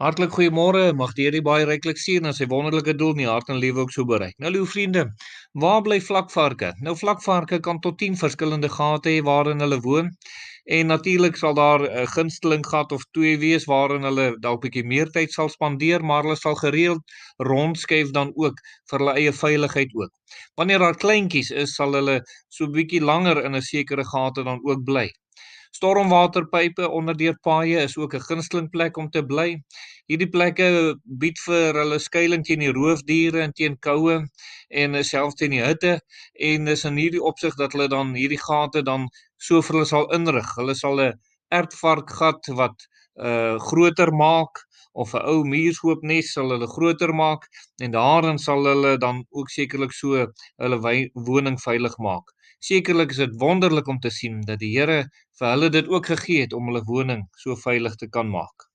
Hartlik goeiemôre, mag die Here baie ryklik seën en sy wonderlike doel in die hart en lewe ook so bereik. Nou liewe vriende, waar bly vlakvarke? Nou vlakvarke kan tot 10 verskillende gate hê waarin hulle woon. En natuurlik sal daar 'n gunsteling gat of twee wees waarin hulle dalk bietjie meer tyd sal spandeer, maar hulle sal gereeld rondskuif dan ook vir hulle eie veiligheid ook. Wanneer daar kleintjies is, sal hulle so bietjie langer in 'n sekere gate dan ook bly. Stormwaterpype onderdeur paaie is ook 'n gunsteling plek om te bly. Hierdie plekke bied vir hulle skuilings teen die roofdiere en teen koue en selfs teen die hitte en is in hierdie opsig dat hulle dan hierdie gate dan so vir hulle sal inrig. Hulle sal 'n ertvarkgat wat groter maak of 'n ou muurshoopnes sal hulle groter maak en daarin sal hulle dan ook sekerlik so hulle woning veilig maak. Sekerlik is dit wonderlik om te sien dat die Here vir hulle dit ook gegee het om hulle woning so veilig te kan maak.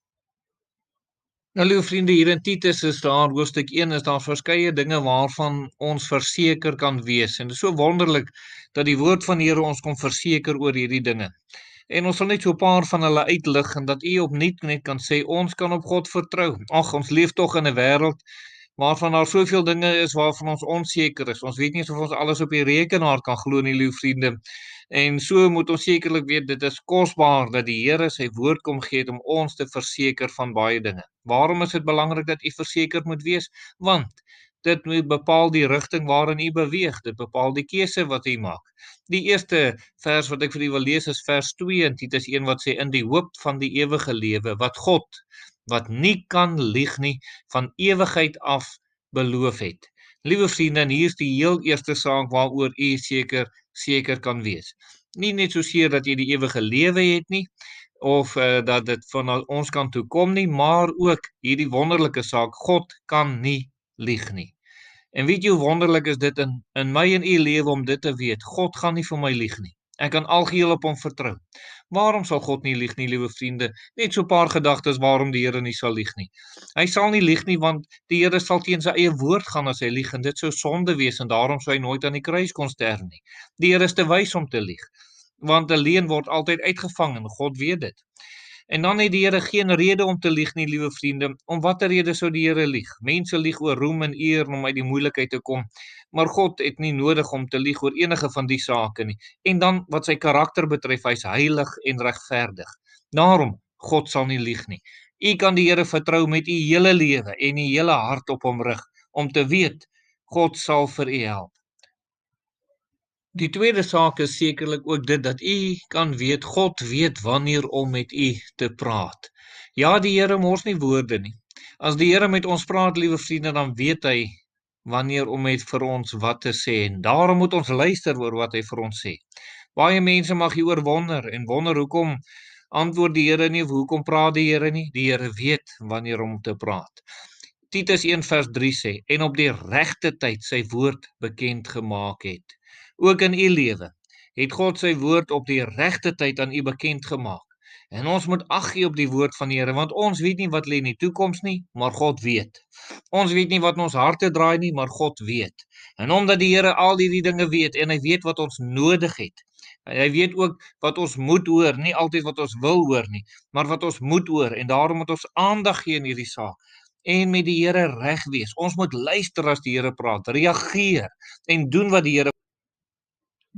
Nou liewe vriende, hier in Titus is daar hoofstuk 1 is daar verskeie dinge waarvan ons verseker kan wees. En dit is so wonderlik dat die woord van die Here ons kom verseker oor hierdie dinge. En ons sal net so 'n paar van hulle uitlig en dat u opnuut net kan sê ons kan op God vertrou. Ag, ons leef tog in 'n wêreld waarvan daar soveel dinge is waarvan ons onseker is. Ons weet nie of ons alles op die rekenaar kan glo nie, liewe vriende. En so moet ons sekerlik weet dit is kosbaar dat die Here sy woord kom gee het om ons te verseker van baie dinge. Waarom is dit belangrik dat u verseker moet wees? Want dit moet bepaal die rigting waarin u beweeg. Dit bepaal die keuse wat u maak. Die eerste vers wat ek vir u wil lees is vers 2 in Titus 1 wat sê in die hoop van die ewige lewe wat God wat nie kan lieg nie van ewigheid af beloof het. Liewe vriende, en hier is die heel eerste saak waaroor u seker kan wees. Nie net soseer dat jy die ewige lewe het nie, of dat dit van ons kant toe kom nie, maar ook hierdie wonderlike saak, God kan nie lieg nie. En weet jy hoe wonderlik is dit in my en u lewe om dit te weet, God gaan nie vir my lieg nie. Ek kan algeheel op hom vertrou. Waarom sal God nie lieg nie, liewe vriende? Net so 'n paar gedagtes waarom die Here nie sal lieg nie. Hy sal nie lieg nie want die Here sal teen sy eie woord gaan as hy lieg en dit sou sonde wees en daarom sou hy nooit aan die kruis kon sterf nie. Die Here is te wys om te lieg, want 'n leuen word altyd uitgevang en God weet dit. En dan het die Here geen rede om te lieg nie, liewe vriende. Om watter rede sou die Here lieg? Mense lieg oor roem en eer om uit die moeilikheid te kom, maar God het nie nodig om te lieg oor enige van die sake nie. En dan wat sy karakter betref, hy's heilig en regverdig. Daarom, God sal nie lieg nie. U kan die Here vertrou met u hele lewe en u hele hart op hom rig, om te weet, God sal vir u help. Die tweede saak is sekerlik ook dit dat u kan weet, God weet wanneer om met u te praat. Ja, die Here mors nie woorde nie. As die Here met ons praat, liewe vriende, dan weet hy wanneer om met vir ons wat te sê en daarom moet ons luister oor wat hy vir ons sê. Baie mense mag hieroor wonder hoekom antwoord die Here nie of hoekom praat die Here nie. Die Here weet wanneer om te praat. Titus 1 vers 3 sê en op die regte tyd sy woord bekend gemaak het. Ook in u lewe het God sy woord op die regte tyd aan u bekend gemaak. En ons moet ag gee op die woord van die Here, want ons weet nie wat lê in die toekoms nie, maar God weet. Ons weet nie wat in ons harte draai nie, maar God weet. En omdat die Here al hierdie dinge weet en hy weet wat ons nodig het, hy weet ook wat ons moet hoor, nie altyd wat ons wil hoor nie, maar wat ons moet hoor en daarom moet ons aandag gee in hierdie saak en met die Here reg wees. Ons moet luister as die Here praat, reageer en doen wat die Here.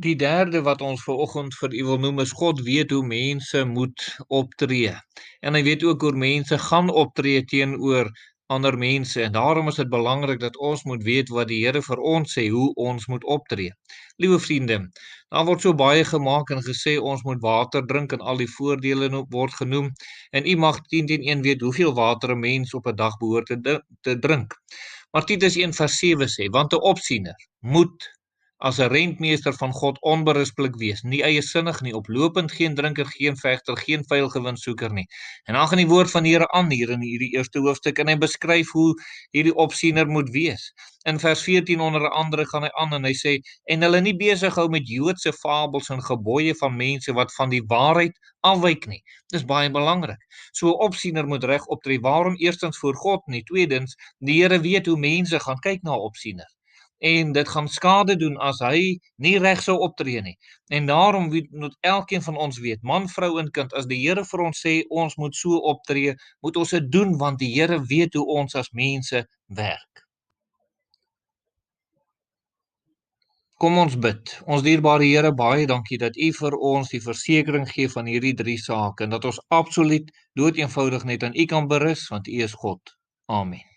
Die derde wat ons vanoggend vir u wil noem is God weet hoe mense moet optree. En hy weet ook hoe mense gaan optree teenoor ander mense en daarom is dit belangrik dat ons moet weet wat die Here vir ons sê hoe ons moet optree. Liewe vriende, daar word so baie gemaak en gesê ons moet water drink en al die voordele word genoem en u mag 10 weet hoeveel water 'n mens op 'n dag behoort te drink. Maar Titus 1 vers 7 sê, want 'n opsiener moet as 'n rentmeester van God onberispelik wees, nie eiesinnig nie, oplopend, geen drinker, geen vegter, geen vuil gewinsoeker nie. En dan gaan die woord van die Here aan hier in hierdie eerste hoofstuk en hy beskryf hoe hierdie opsiener moet wees. In vers 14 onder andere gaan hy aan en hy sê en hulle nie besig hou met Joodse fabels en gebooie van mense wat van die waarheid afwyk nie. Dis baie belangrik. So 'n opsiener moet reg optree. Waarom? Eerstens voor God nie, tweedens die Here weet hoe mense gaan kyk na 'n opsiener. en dit gaan skade doen as hy nie reg sou optree nie. En daarom moet elkeen van ons weet, man, vrou en kind, as die Here vir ons sê ons moet so optree, moet ons dit doen, want die Here weet hoe ons as mense werk. Kom ons bid. Ons dierbare Here, baie dankie dat U vir ons die versekering gee van hierdie 3 sake en dat ons absoluut doeteenvoudig net aan U kan berus, want U is God. Amen.